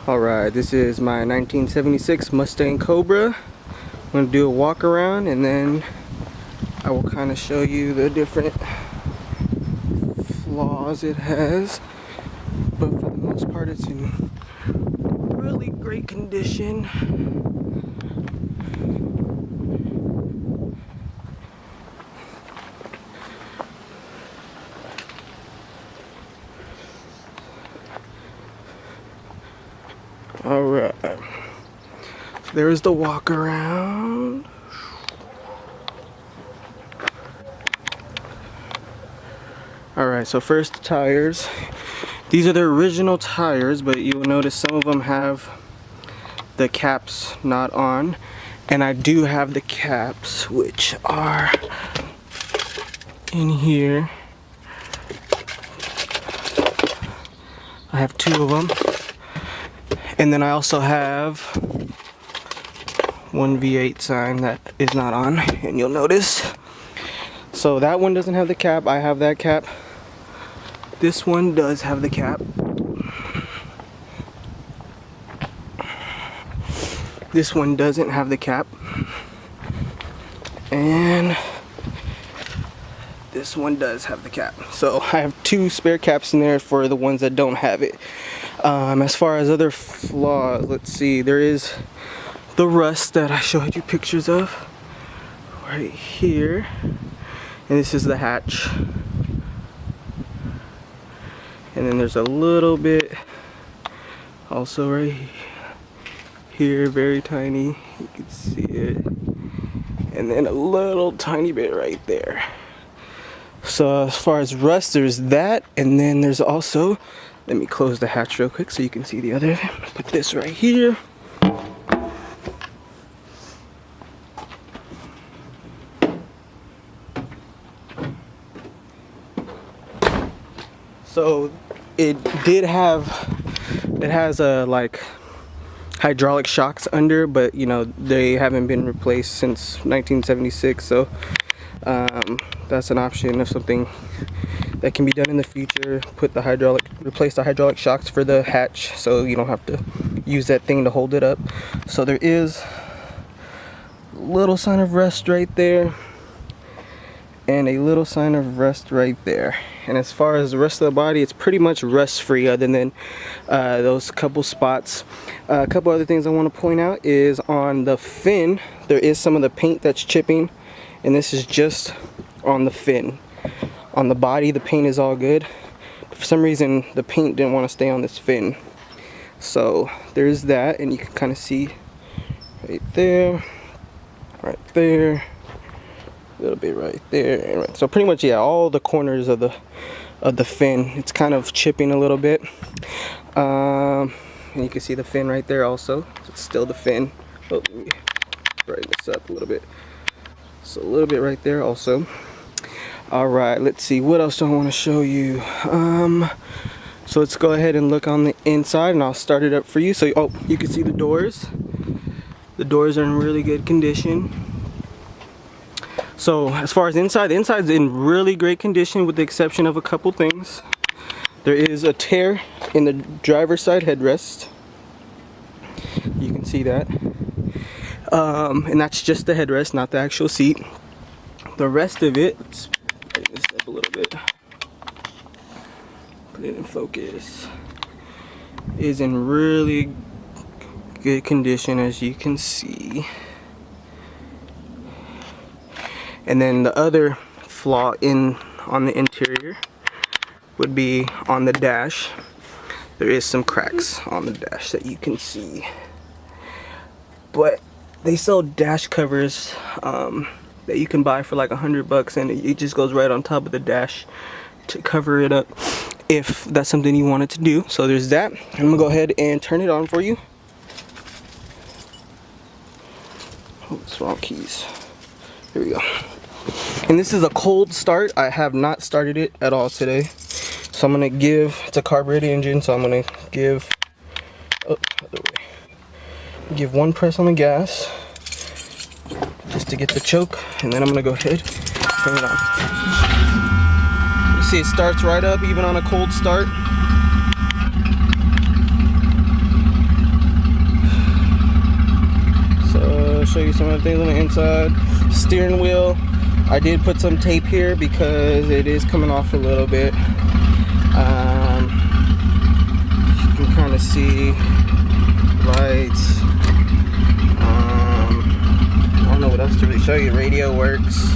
Alright, this is my 1976 Mustang Cobra. I'm going to do a walk around and then I will kind of show you the different flaws it has. But for the most part, it's in really great condition. Alright, so there's the walk around. Alright, so first the tires. These are the original tires, but you will notice some of them have the caps not on. And I do have the caps, which are in here. I have two of them. And then I also have one V8 sign that is not on, and you'll notice. So that one doesn't have the cap, I have that cap. This one does have the cap. This one doesn't have the cap. And this one does have the cap. So I have two spare caps in there for the ones that don't have it. As far as other flaws, let's see, there is the rust that I showed you pictures of right here, and this is the hatch, and then there's a little bit also right here, very tiny, you can see it, and then a little tiny bit right there. So as far as rust, there's that, and then there's also, let me close the hatch real quick so you can see the other. Put this right here. So it has a like hydraulic shocks under, but you know they haven't been replaced since 1976. So that's an option of something that can be done in the future. Replace the hydraulic shocks for the hatch, so you don't have to use that thing to hold it up. So there is a little sign of rust right there, and a little sign of rust right there. And as far as the rest of the body, it's pretty much rust free, other than those couple spots. A couple other things I want to point out is on the fin, there is some of the paint that's chipping, and this is just on the fin. On the body, the paint is all good. But for some reason, the paint didn't want to stay on this fin. So there's that, and you can kind of see right there, a little bit right there, and right. So pretty much, yeah, all the corners of the fin, it's kind of chipping a little bit. And you can see the fin right there also. It's still the fin. Oh, let me brighten this up a little bit. So a little bit right there also. Alright, let's see, what else do I want to show you? So let's go ahead and look on the inside, and I'll start it up for you. So, oh, you can see the doors. The doors are in really good condition. So as far as inside, the inside's in really great condition with the exception of a couple things. There is a tear in the driver's side headrest. You can see that. And that's just the headrest, not the actual seat. The rest of it, let's brighten this up a little bit, put it in focus, is in really good condition, as you can see. And then the other flaw on the interior would be on the dash. There is some cracks on the dash that you can see, but they sell dash covers that you can buy for like $100, and it just goes right on top of the dash to cover it up if that's something you wanted to do. So there's that. I'm gonna go ahead and turn it on for you. Oh, it's wrong keys. Here we go. And this is a cold start. I have not started it at all today. So I'm gonna give, it's a carbureted engine, so I'm gonna give, oh, other way. Give one press on the gas just to get the choke, and then I'm gonna go ahead and turn it on. You see it starts right up even on a cold start. you some of the things on the inside. Steering wheel, I did put some tape here because it is coming off a little bit. You can kind of see lights. I don't know what else to really show you. Radio works.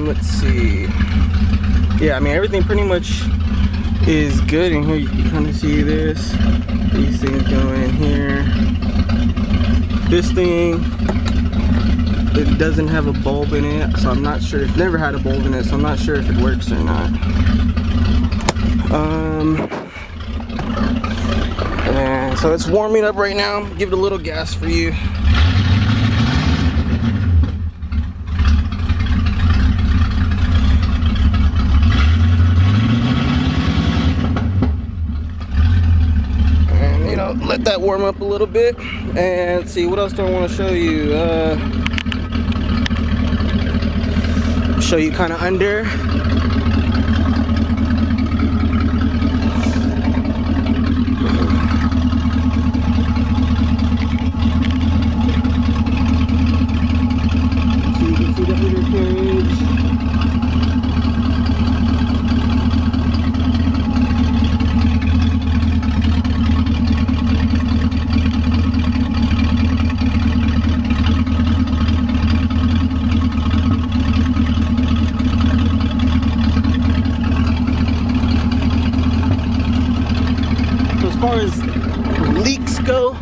Let's see. Yeah, I mean everything pretty much is good in here. You can kind of see this. These things go in here. This thing, it doesn't have a bulb in it, so I'm not sure. It's never had a bulb in it, so I'm not sure if it works or not. And so it's warming up right now. Give it a little gas for you. And you know, let that warm up a little bit. And let's see, what else do I want to show you? Show you kind of under. As far as leaks go,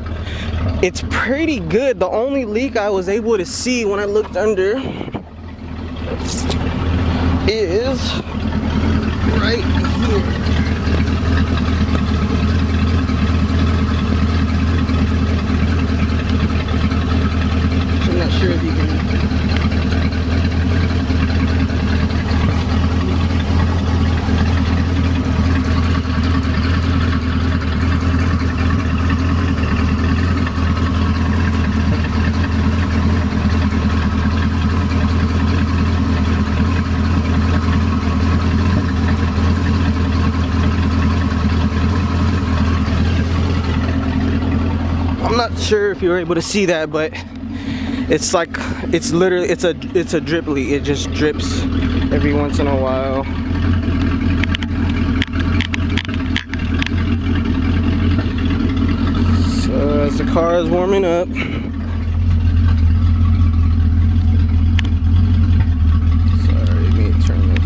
it's pretty good. The only leak I was able to see when I looked under is right here. I'm not sure if you can. I'm not sure if you're able to see that, but it's like, it's literally, it's a drip leak. It just drips every once in a while. So as the car is warming up, sorry, let me turn this.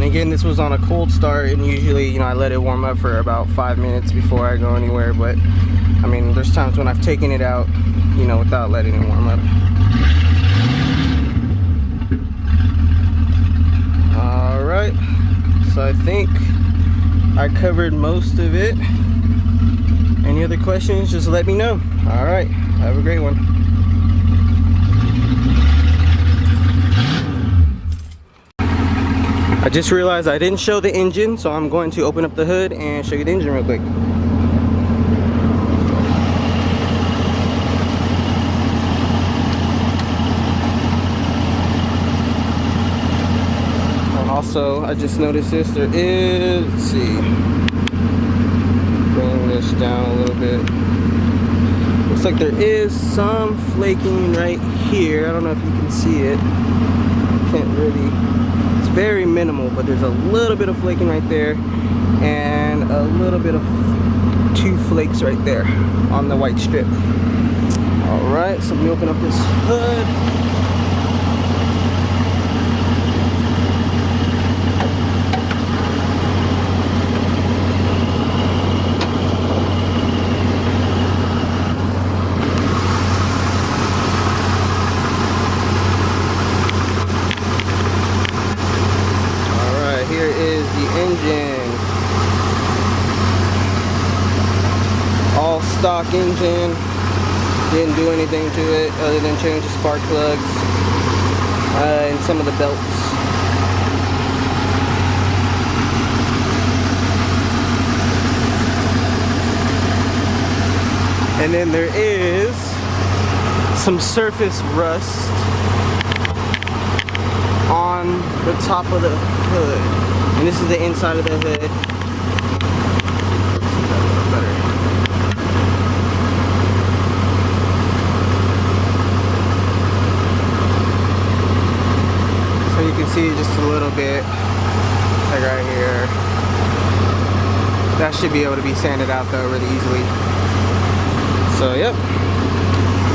Again, this was on a cold start, and usually, you know, I let it warm up for about 5 minutes before I go anywhere. But I mean, there's times when I've taken it out, you know, without letting it warm up. All right, so I think I covered most of it. Any other questions, just let me know. All right, have a great one. I just realized I didn't show the engine, so I'm going to open up the hood and show you the engine real quick. And also, I just noticed this, there is, let's see, bring this down a little bit. Looks like there is some flaking right here. I don't know if you can see it. Can't really. Very minimal, but there's a little bit of flaking right there and a little bit of 2 flakes right there on the white strip. All right, so let me open up this hood. Here is the engine. All stock engine. Didn't do anything to it other than change the spark plugs and some of the belts. And then there is some surface rust on the top of the hood, and this is the inside of the hood. So you can see just a little bit, like right here. That should be able to be sanded out though really easily. So yep,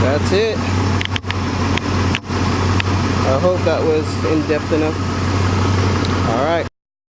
that's it. I hope that was in depth enough. All right.